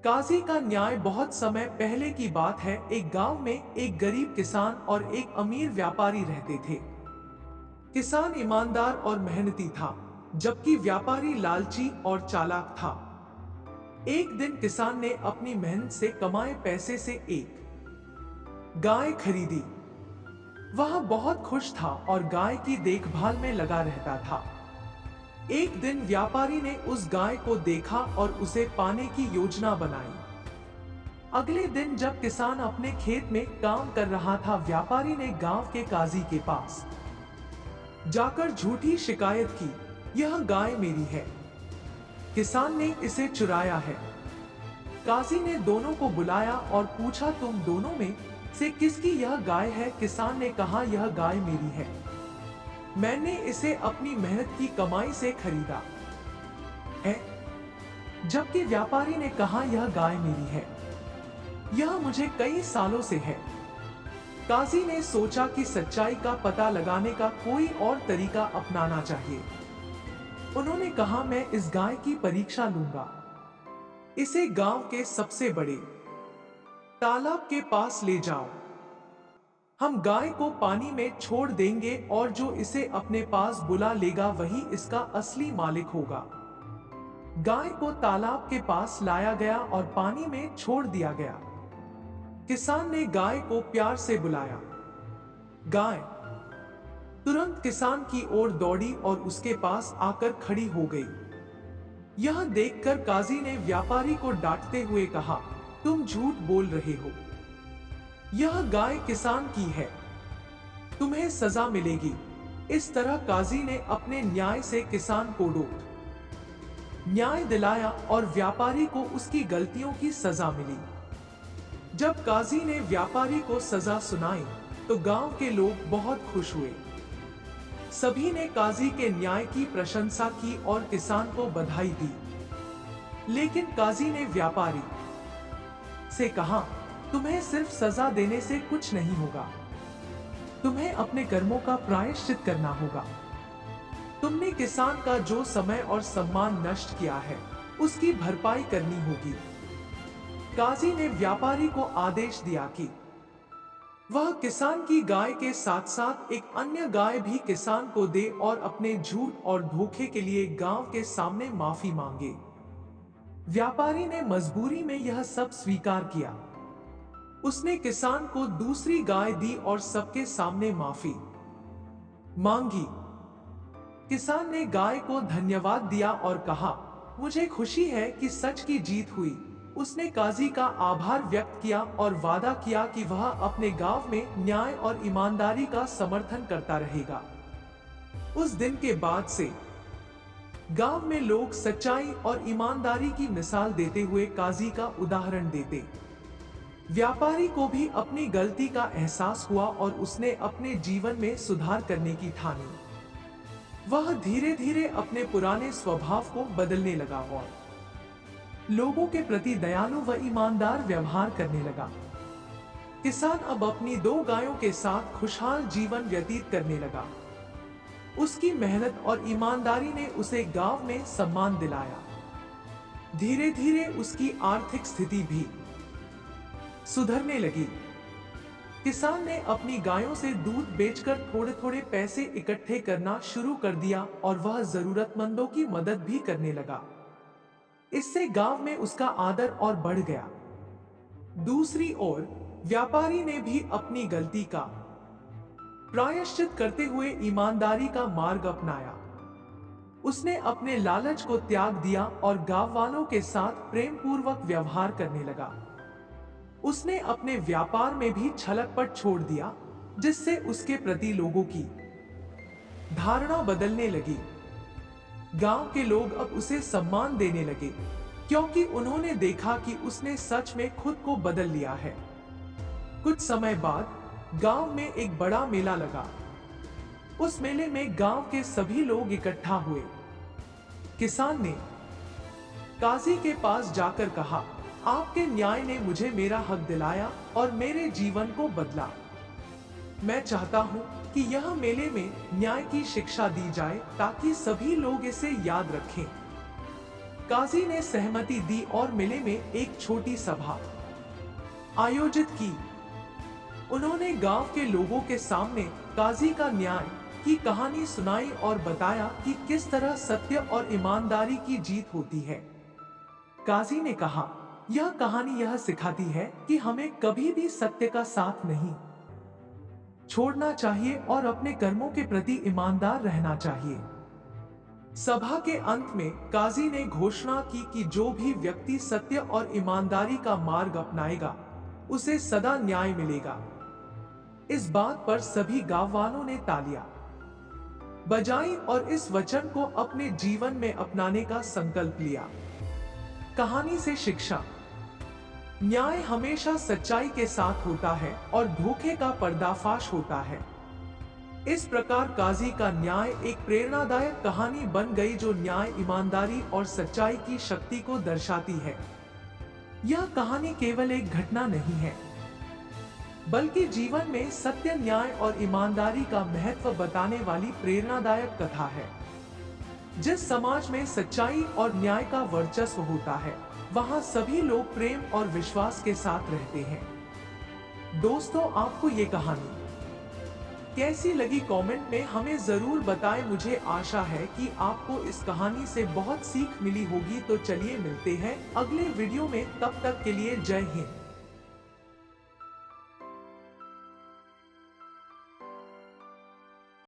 काजी का न्याय बहुत समय पहले की बात है। एक गांव में एक गरीब किसान और एक अमीर व्यापारी रहते थे। किसान ईमानदार और मेहनती था, जबकि व्यापारी लालची और चालाक था। एक दिन किसान ने अपनी मेहनत से कमाए पैसे से एक गाय खरीदी। वह बहुत खुश था और गाय की देखभाल में लगा रहता था। एक दिन व्यापारी ने उस गाय को देखा और उसे पाने की योजना बनाई। अगले दिन जब किसान अपने खेत में काम कर रहा था, व्यापारी ने गांव के काजी के पास जाकर झूठी शिकायत की, यह गाय मेरी है, किसान ने इसे चुराया है। काजी ने दोनों को बुलाया और पूछा, तुम दोनों में से किसकी यह गाय है? किसान ने कहा, यह गाय मेरी है, मैंने इसे अपनी मेहनत की कमाई से खरीदा है। जबकि व्यापारी ने कहा, यह गाय मेरी है, यह मुझे कई सालों से है। काजी ने सोचा कि सच्चाई का पता लगाने का कोई और तरीका अपनाना चाहिए। उन्होंने कहा, मैं इस गाय की परीक्षा लूंगा, इसे गांव के सबसे बड़े तालाब के पास ले जाओ, हम गाय को पानी में छोड़ देंगे और जो इसे अपने पास बुला लेगा वही इसका असली मालिक होगा। गाय को तालाब के पास लाया गया और पानी में छोड़ दिया गया। किसान ने गाय को प्यार से बुलाया। गाय तुरंत किसान की ओर दौड़ी और उसके पास आकर खड़ी हो गई। यह देखकर काजी ने व्यापारी को डांटते हुए कहा, तुम झूठ बोल रहे हो, यह गाय किसान की है, तुम्हें सजा मिलेगी। इस तरह काजी ने अपने न्याय से किसान को न्याय दिलाया और व्यापारी को उसकी गलतियों की सजा मिली। जब काजी ने व्यापारी को सजा सुनाई तो गांव के लोग बहुत खुश हुए। सभी ने काजी के न्याय की प्रशंसा की और किसान को बधाई दी। लेकिन काजी ने व्यापारी से कहा, तुम्हें सिर्फ सजा देने से कुछ नहीं होगा, तुम्हें अपने कर्मों का प्रायश्चित करना होगा। तुमने किसान का जो समय और सम्मान नष्ट किया है, उसकी भरपाई करनी होगी। काजी ने व्यापारी को आदेश दिया कि वह किसान की गाय के साथ साथ एक अन्य गाय भी किसान को दे और अपने झूठ और धोखे के लिए गांव के सामने माफी मांगे। व्यापारी ने मजबूरी में यह सब स्वीकार किया। उसने किसान को दूसरी गाय दी और सबके सामने माफी मांगी। किसान ने गाय को धन्यवाद दिया और कहा, मुझे खुशी है कि सच की जीत हुई। उसने काजी का आभार व्यक्त किया और वादा किया कि वह अपने गांव में न्याय और ईमानदारी का समर्थन करता रहेगा। उस दिन के बाद से गांव में लोग सच्चाई और ईमानदारी की मिसाल देते हुए काजी का उदाहरण देते। व्यापारी को भी अपनी गलती का एहसास हुआ और उसने अपने जीवन में सुधार करने की ठानी। वह धीरे धीरे अपने पुराने स्वभाव को बदलने लगा और लोगों के प्रति दयालु व ईमानदार व्यवहार करने लगा। किसान अब अपनी 2 गायों के साथ खुशहाल जीवन व्यतीत करने लगा। उसकी मेहनत और ईमानदारी ने उसे गांव में सम्मान दिलाया। धीरे धीरे उसकी आर्थिक स्थिति भी सुधरने लगी। किसान ने अपनी गायों से दूध बेचकर थोड़े थोड़े पैसे इकट्ठे करना शुरू कर दिया और वह जरूरतमंदों की मदद भी करने लगा। इससे गांव में उसका आदर और बढ़ गया। दूसरी ओर व्यापारी ने भी अपनी गलती का प्रायश्चित करते हुए ईमानदारी का मार्ग अपनाया। उसने अपने लालच को त्याग दिया और गांव वालों के साथ प्रेम पूर्वक व्यवहार करने लगा। उसने अपने व्यापार में भी छलकपट छोड़ दिया, जिससे उसके प्रति लोगों की धारणा बदलने लगी। गांव के लोग अब उसे सम्मान देने लगे, क्योंकि उन्होंने देखा कि उसने सच में खुद को बदल लिया है। कुछ समय बाद गांव में एक बड़ा मेला लगा। उस मेले में गांव के सभी लोग इकट्ठा हुए। किसान ने काजी के पास जाकर कहा, आपके न्याय ने मुझे मेरा हक दिलाया और मेरे जीवन को बदला। मैं चाहता हूं कि यह मेले में न्याय की शिक्षा दी जाए ताकि सभी लोग इसे याद रखें। काजी ने सहमति दी और मेले में एक छोटी सभा आयोजित की। उन्होंने गांव के लोगों के सामने काजी का न्याय की कहानी सुनाई और बताया कि किस तरह सत्य और ईमानदारी की जीत होती है। काजी ने कहा, यह कहानी यह सिखाती है कि हमें कभी भी सत्य का साथ नहीं छोड़ना चाहिए और अपने कर्मों के प्रति ईमानदार रहना चाहिए। सभा के अंत में काजी ने घोषणा की कि जो भी व्यक्ति सत्य और ईमानदारी का मार्ग अपनाएगा उसे सदा न्याय मिलेगा। इस बात पर सभी गांव वालों ने तालियां बजाई और इस वचन को अपने जीवन में अपनाने का संकल्प लिया। कहानी से शिक्षा। न्याय हमेशा सच्चाई के साथ होता है और धोखे का पर्दाफाश होता है। इस प्रकार काजी का न्याय एक प्रेरणादायक कहानी बन गई जो न्याय, ईमानदारी और सच्चाई की शक्ति को दर्शाती है। यह कहानी केवल एक घटना नहीं है, बल्कि जीवन में सत्य, न्याय और ईमानदारी का महत्व बताने वाली प्रेरणादायक कथा है। जिस समाज में सच्चाई और न्याय का वर्चस्व होता है, वहां सभी लोग प्रेम और विश्वास के साथ रहते हैं। दोस्तों, आपको ये कहानी कैसी लगी कमेंट में हमें जरूर बताएं। मुझे आशा है कि आपको इस कहानी से बहुत सीख मिली होगी। तो चलिए मिलते हैं अगले वीडियो में, तब तक के लिए जय हिंद।